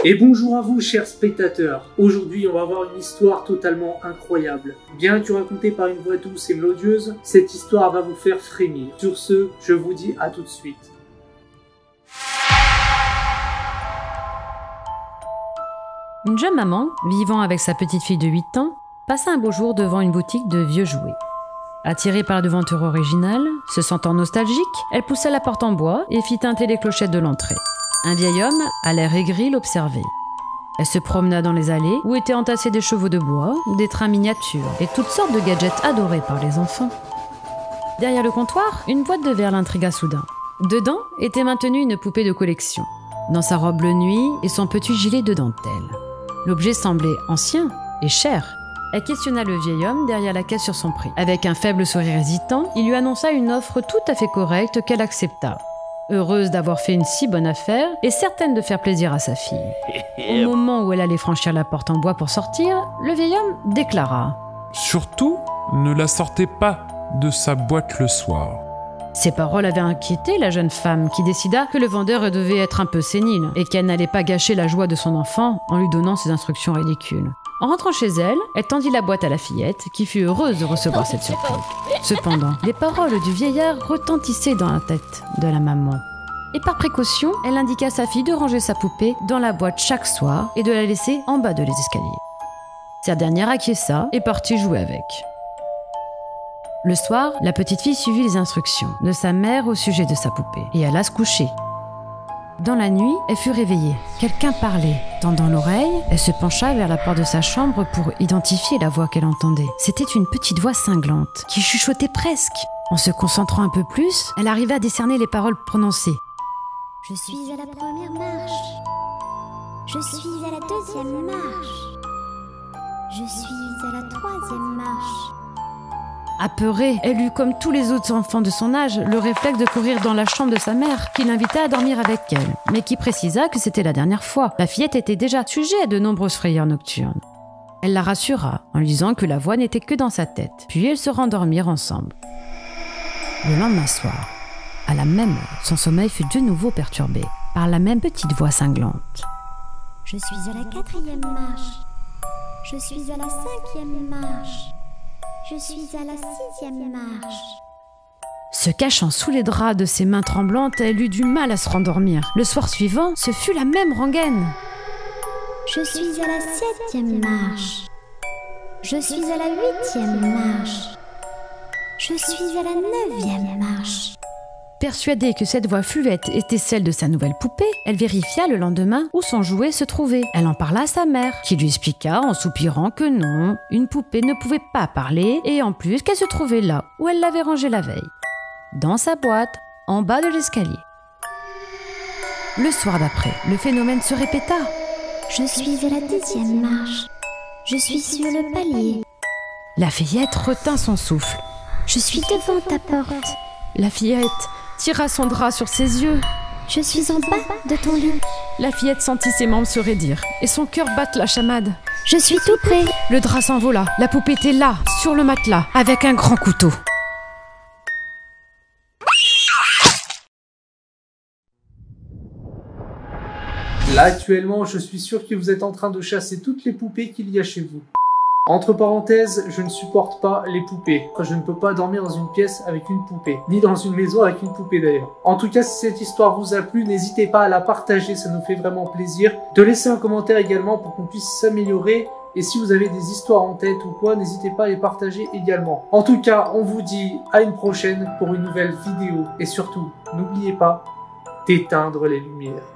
Et bonjour à vous chers spectateurs. Aujourd'hui on va voir une histoire totalement incroyable. Bien que racontée par une voix douce et mélodieuse, cette histoire va vous faire frémir. Sur ce, je vous dis à tout de suite. Une jeune maman, vivant avec sa petite fille de 8 ans, passa un beau jour devant une boutique de vieux jouets. Attirée par la devanture originale, se sentant nostalgique, elle poussa la porte en bois et fit tinter les clochettes de l'entrée. Un vieil homme, à l'air aigri, l'observait. Elle se promena dans les allées où étaient entassés des chevaux de bois, des trains miniatures et toutes sortes de gadgets adorés par les enfants. Derrière le comptoir, une boîte de verre l'intrigua soudain. Dedans était maintenue une poupée de collection, dans sa robe bleu nuit et son petit gilet de dentelle. L'objet semblait ancien et cher. Elle questionna le vieil homme derrière la caisse sur son prix. Avec un faible sourire hésitant, il lui annonça une offre tout à fait correcte qu'elle accepta. Heureuse d'avoir fait une si bonne affaire et certaine de faire plaisir à sa fille. Au moment où elle allait franchir la porte en bois pour sortir, le vieil homme déclara « Surtout, ne la sortez pas de sa boîte le soir. » Ces paroles avaient inquiété la jeune femme qui décida que le vendeur devait être un peu sénile et qu'elle n'allait pas gâcher la joie de son enfant en lui donnant ces instructions ridicules. En rentrant chez elle, elle tendit la boîte à la fillette qui fut heureuse de recevoir cette surprise. Cependant, les paroles du vieillard retentissaient dans la tête de la maman. Et par précaution, elle indiqua à sa fille de ranger sa poupée dans la boîte chaque soir et de la laisser en bas de l'escalier. Cette dernière acquiesça et partit jouer avec. Le soir, la petite fille suivit les instructions de sa mère au sujet de sa poupée et alla se coucher. Dans la nuit, elle fut réveillée. Quelqu'un parlait. Tendant l'oreille, elle se pencha vers la porte de sa chambre pour identifier la voix qu'elle entendait. C'était une petite voix cinglante qui chuchotait presque. En se concentrant un peu plus, elle arriva à décerner les paroles prononcées. « Je suis à la première marche. Je suis à la deuxième marche. Je suis à la troisième marche. » Apeurée, elle eut, comme tous les autres enfants de son âge, le réflexe de courir dans la chambre de sa mère, qui l'invita à dormir avec elle, mais qui précisa que c'était la dernière fois. La fillette était déjà sujet à de nombreuses frayeurs nocturnes. Elle la rassura, en lui disant que la voix n'était que dans sa tête, puis elles se rendormirent ensemble. Le lendemain soir, à la même heure, son sommeil fut de nouveau perturbé par la même petite voix cinglante. « Je suis à la quatrième marche. Je suis à la cinquième marche. Je suis à la sixième marche. » Se cachant sous les draps de ses mains tremblantes, elle eut du mal à se rendormir. Le soir suivant, ce fut la même rengaine. « Je suis à la septième marche. Je suis à la huitième marche. Je suis à la neuvième marche. » Persuadée que cette voix fluette était celle de sa nouvelle poupée, elle vérifia le lendemain où son jouet se trouvait. Elle en parla à sa mère, qui lui expliqua en soupirant que non, une poupée ne pouvait pas parler et en plus qu'elle se trouvait là où elle l'avait rangée la veille, dans sa boîte, en bas de l'escalier. Le soir d'après, le phénomène se répéta. « Je suis à la dixième marche. Je suis sur le palier. » La fillette retint son souffle. « Je suis devant ta porte. » La fillette tira son drap sur ses yeux. « Je suis en bas de ton lit. » La fillette sentit ses membres se raidir et son cœur battre la chamade. « Je suis tout près. » Le drap s'envola. La poupée était là, sur le matelas, avec un grand couteau. Là actuellement, je suis sûr que vous êtes en train de chasser toutes les poupées qu'il y a chez vous. Entre parenthèses, je ne supporte pas les poupées. Je ne peux pas dormir dans une pièce avec une poupée, ni dans une maison avec une poupée d'ailleurs. En tout cas, si cette histoire vous a plu, n'hésitez pas à la partager, ça nous fait vraiment plaisir. De laisser un commentaire également pour qu'on puisse s'améliorer. Et si vous avez des histoires en tête ou quoi, n'hésitez pas à les partager également. En tout cas, on vous dit à une prochaine pour une nouvelle vidéo. Et surtout, n'oubliez pas d'éteindre les lumières.